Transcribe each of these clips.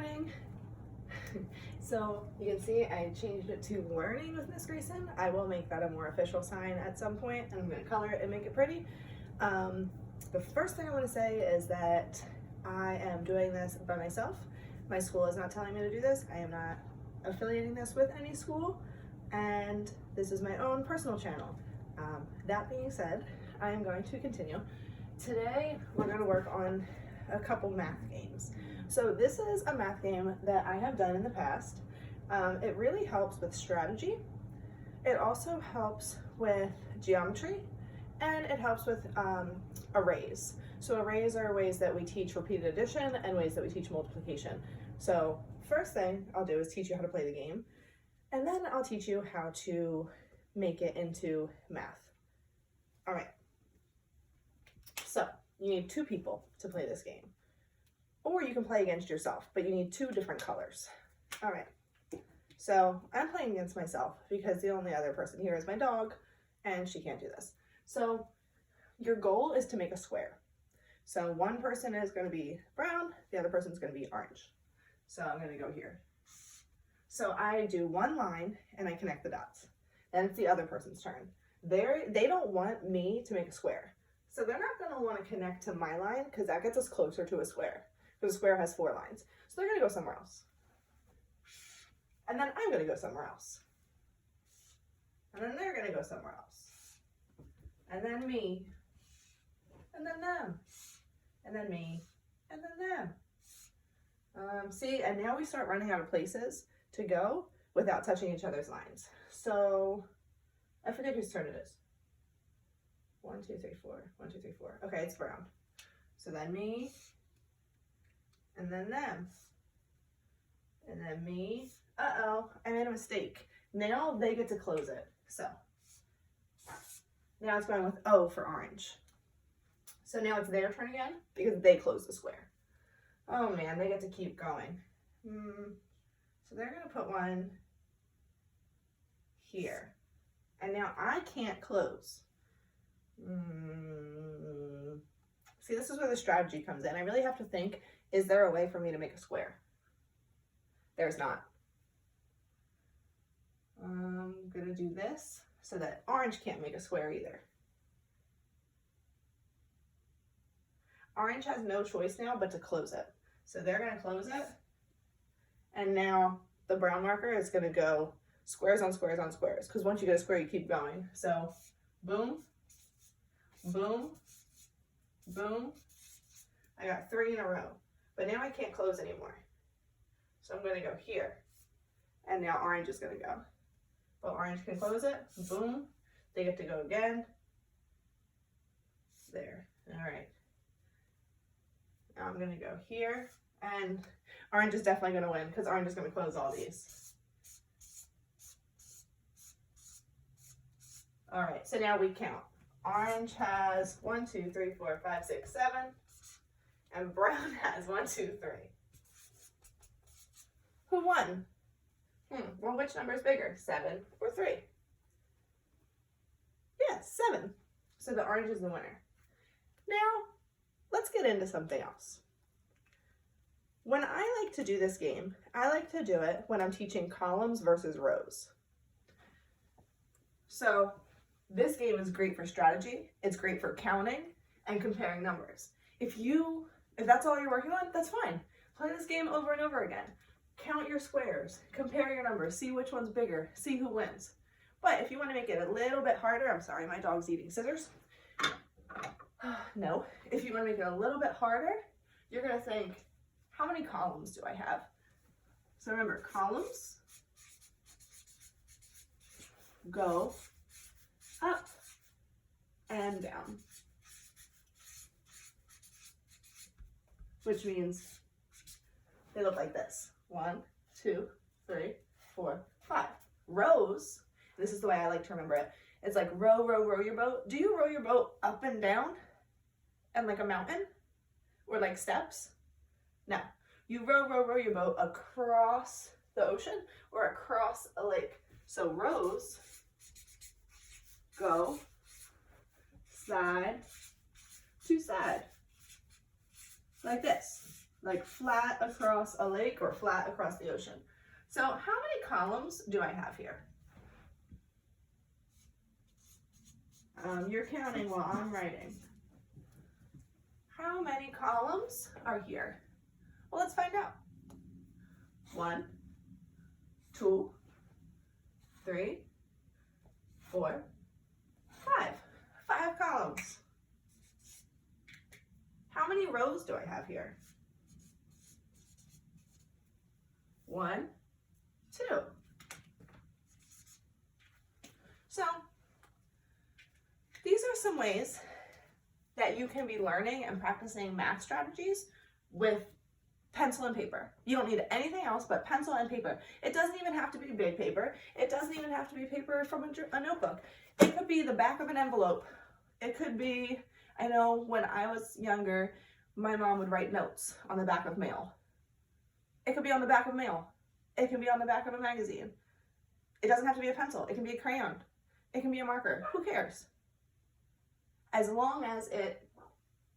morning. So you can see I changed it to Learning with Miss Grayson. I will make that a more official sign at some point, and I'm going to color it and make it pretty. The first thing I want to say is that I am doing this by myself. My school is not telling me to do this. I am not affiliating this with any school, and this is my own personal channel. That being said, I am going to continue. Today we're going to work on a couple math games. So this is a math game that I have done in the past. It really helps with strategy. It also helps with geometry, and it helps with arrays. So arrays are ways that we teach repeated addition and ways that we teach multiplication. So first thing I'll do is teach you how to play the game, and then I'll teach you how to make it into math. All right. So you need 2 people to play this game. Or you can play against yourself, but you need 2 different colors. All right, so I'm playing against myself because the only other person here is my dog, and she can't do this. So your goal is to make a square. So one person is going to be brown, the other person is going to be orange. So I'm going to go here. So I do one line and I connect the dots. Then it's the other person's turn. They don't want me to make a square. So they're not going to want to connect to my line because that gets us closer to a square. Because a square has 4 lines. So they're going to go somewhere else. And then I'm going to go somewhere else. And then they're going to go somewhere else. And then me. And then them. And then me. And then them. See, and now we start running out of places to go without touching each other's lines. So I forget whose turn it is. 1, 2, 3, 4. 1, 2, 3, 4. Okay, it's brown. So then me. And then them. And then me. Uh-oh, I made a mistake. Now they get to close it. So now it's going with O for orange. So now it's their turn again because they close the square. Oh man, they get to keep going. So they're going to put one here. And now I can't close. See, this is where the strategy comes in. I really have to think, is there a way for me to make a square? There's not. I'm gonna do this so that orange can't make a square either. Orange has no choice now but to close it. So they're gonna close it. And now the brown marker is gonna go squares on squares on squares. Because once you get a square, you keep going. So boom, boom, boom. I got 3 in a row. But now I can't close anymore. So I'm going to go here. And now orange is going to go. But orange can close it. Boom. They get to go again. There. All right. Now I'm going to go here. And orange is definitely going to win because orange is going to close all these. All right. So now we count. Orange has 1, 2, 3, 4, 5, 6, 7. And brown has 1, 2, 3. Who won? Well, which number is bigger, 7 or 3? Yeah, 7. So the orange is the winner. Now, let's get into something else. When I like to do this game, I like to do it when I'm teaching columns versus rows. So this game is great for strategy. It's great for counting and comparing numbers. If that's all you're working on, that's fine. Play this game over and over again. Count your squares, compare your numbers, see which one's bigger, see who wins. But if you want to make it a little bit harder, I'm sorry, my dog's eating scissors. No, if you want to make it a little bit harder, you're going to think, how many columns do I have? So remember, columns go up and down. Which means they look like this. 1, 2, 3, 4, 5. Rows, this is the way I like to remember it. It's like row, row, row your boat. Do you row your boat up and down and like a mountain or like steps? No, you row, row, row your boat across the ocean or across a lake. So rows go side to side, like this. like flat across a lake or flat across the ocean. So how many columns do I have here? You're counting while I'm writing. How many columns are here? Well, let's find out. 1, 2, 3, 4, 5. 5 columns. How many rows do I have here? 1, 2. So these are some ways that you can be learning and practicing math strategies with pencil and paper. You don't need anything else but pencil and paper. It doesn't even have to be big paper. It doesn't even have to be paper from a notebook. It could be the back of an envelope. It could be, I know when I was younger, my mom would write notes on the back of mail. It could be on the back of mail. It can be on the back of a magazine. It doesn't have to be a pencil. It can be a crayon. It can be a marker. Who cares? As long as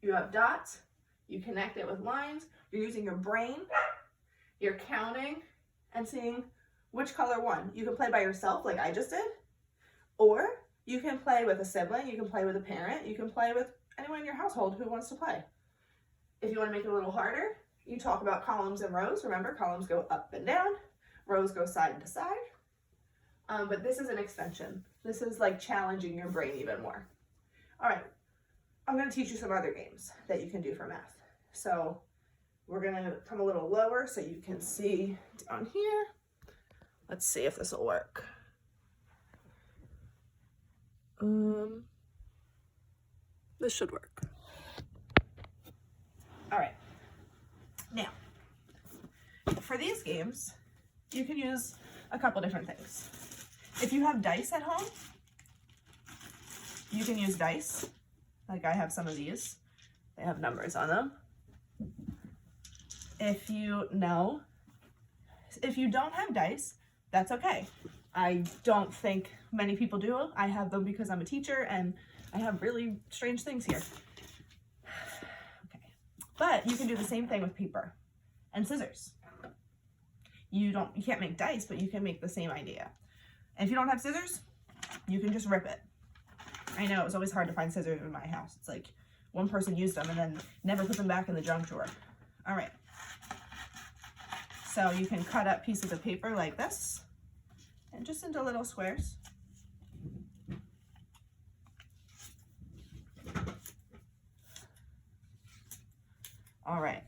you have dots, you connect it with lines, you're using your brain, you're counting and seeing which color won. You can play by yourself like I just did, or you can play with a sibling, you can play with a parent, you can play with anyone in your household who wants to play. If you want to make it a little harder, you talk about columns and rows. Remember, columns go up and down, rows go side to side. But this is an extension. This is like challenging your brain even more. All right, I'm going to teach you some other games that you can do for math. So we're going to come a little lower so you can see down here. Let's see if this will work. This should work. All right. Now, for these games, you can use a couple different things. If you have dice at home, you can use dice. Like I have some of these. They have numbers on them. If you don't have dice, that's okay. I don't think many people do. I have them because I'm a teacher and I have really strange things here. Okay. But you can do the same thing with paper and scissors. You can't make dice, but you can make the same idea. And if you don't have scissors, you can just rip it. I know it was always hard to find scissors in my house. It's like one person used them and then never put them back in the junk drawer. All right. So you can cut up pieces of paper like this and just into little squares. All right.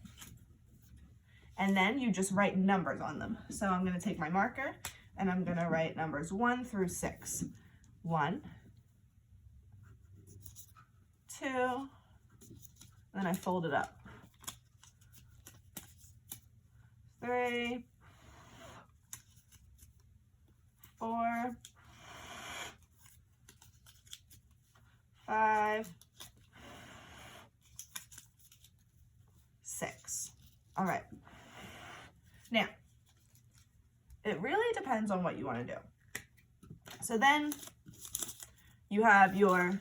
And then you just write numbers on them. So I'm going to take my marker and I'm going to write numbers 1 through 6. 1, 2, and then I fold it up. 3, 4, 5, 6. All right. Now, it really depends on what you want to do. So then you have your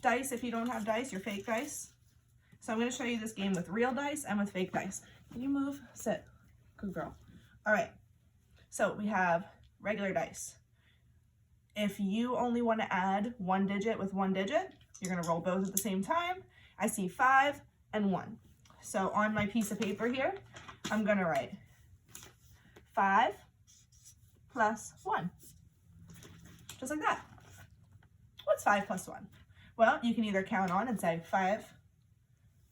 dice. If you don't have dice, your fake dice. So I'm going to show you this game with real dice and with fake dice. Can you move? Sit. Good girl. All right. So we have regular dice. If you only want to add one digit with one digit, you're going to roll both at the same time. I see 5 and 1. So on my piece of paper here, I'm going to write 5 plus 1. Just like that. What's 5 plus 1? Well, you can either count on and say 5,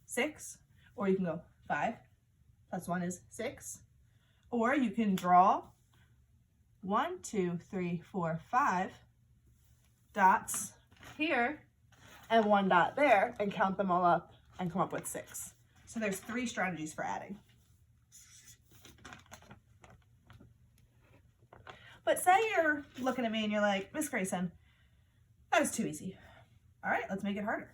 6, or you can go 5 plus 1 is 6. Or you can draw 1, 2, 3, 4, 5 dots here and 1 dot there and count them all up and come up with 6. So there's 3 strategies for adding. But say you're looking at me and you're like, Miss Grayson, that was too easy. All right, let's make it harder.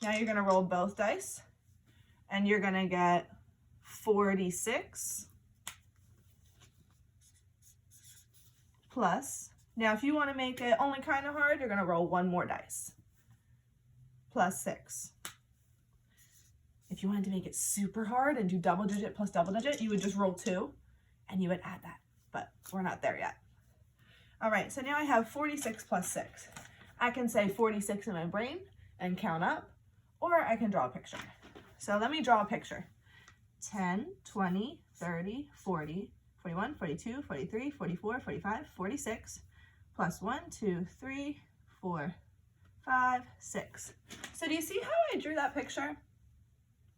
Now you're gonna roll both dice and you're gonna get 46 plus, now if you wanna make it only kind of hard, you're gonna roll 1 more dice, plus 6. If you wanted to make it super hard and do double digit plus double digit, you would just roll 2 and you would add that, but we're not there yet. All right, so now I have 46 plus 6. I can say 46 in my brain and count up, or I can draw a picture. So let me draw a picture. 10, 20, 30, 40, 41, 42, 43, 44, 45, 46, plus 1, 2, 3, 4, 5, 6. So do you see how I drew that picture?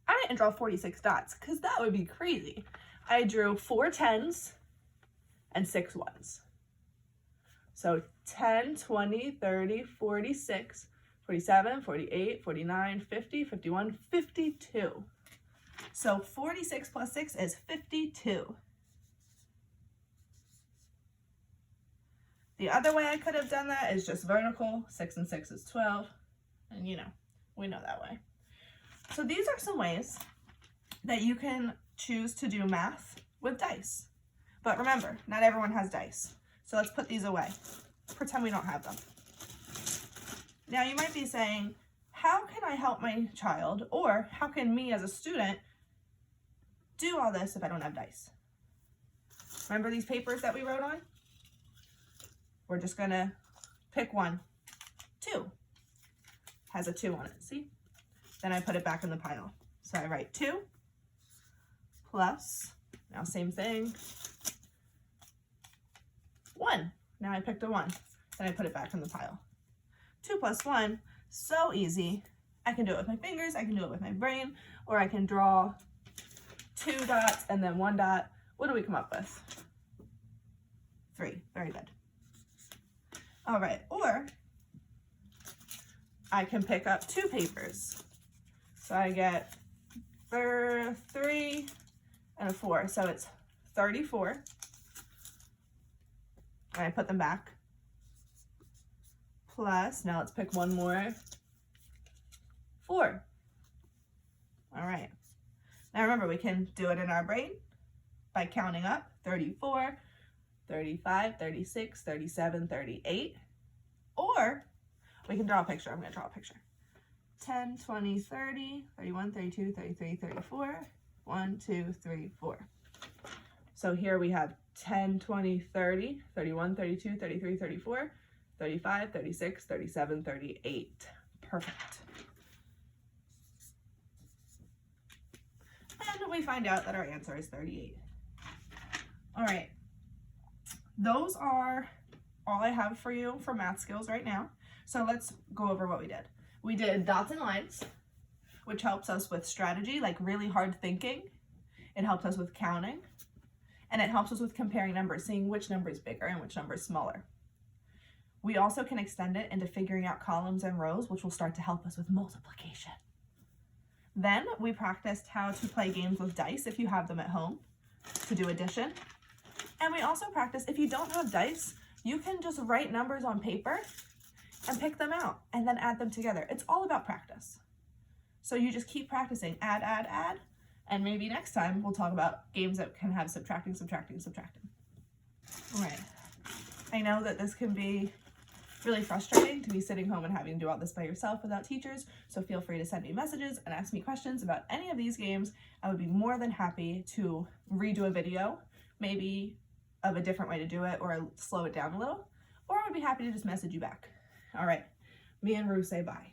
I didn't draw 46 dots because that would be crazy. I drew 4 10s and 6 1s. So 10, 20, 30, 46, 47, 48, 49, 50, 51, 52. So 46 plus 6 is 52. The other way I could have done that is just vertical. 6 and 6 is 12. And you know, we know that way. So these are some ways that you can choose to do math with dice. But remember, not everyone has dice. So let's put these away. Pretend we don't have them. Now you might be saying, how can I help my child, or how can me as a student do all this if I don't have dice? Remember these papers that we wrote on? We're just gonna pick one. 2 has a 2 on it, see? Then I put it back in the pile. So I write 2 plus, now same thing, 1. Now I picked a 1. Then I put it back in the pile. 2 plus 1, so easy. I can do it with my fingers, I can do it with my brain, or I can draw 2 dots and then 1 dot. What do we come up with? 3, very good. All right, or I can pick up 2 papers. So I get 3 and a 4, so it's 34. And I put them back. Plus, now let's pick one more, 4. All right. Now remember, we can do it in our brain by counting up. 34, 35, 36, 37, 38. Or we can draw a picture. I'm going to draw a picture. 10, 20, 30, 31, 32, 33, 34. 1, 2, 3, 4. So here we have 10, 20, 30, 31, 32, 33, 34, 35, 36, 37, 38. Perfect. And we find out that our answer is 38. All right. Those are all I have for you for math skills right now. So let's go over what we did. We did dots and lines, which helps us with strategy, like really hard thinking. It helps us with counting. And it helps us with comparing numbers, seeing which number is bigger and which number is smaller. We also can extend it into figuring out columns and rows, which will start to help us with multiplication. Then we practiced how to play games with dice if you have them at home to do addition. And we also practiced, if you don't have dice, you can just write numbers on paper and pick them out and then add them together. It's all about practice. So you just keep practicing, add, add, add. And maybe next time we'll talk about games that can have subtracting, subtracting, subtracting. All right. I know that this can be really frustrating to be sitting home and having to do all this by yourself without teachers. So feel free to send me messages and ask me questions about any of these games. I would be more than happy to redo a video, maybe of a different way to do it or slow it down a little, or I would be happy to just message you back. All right. Me and Rue say bye.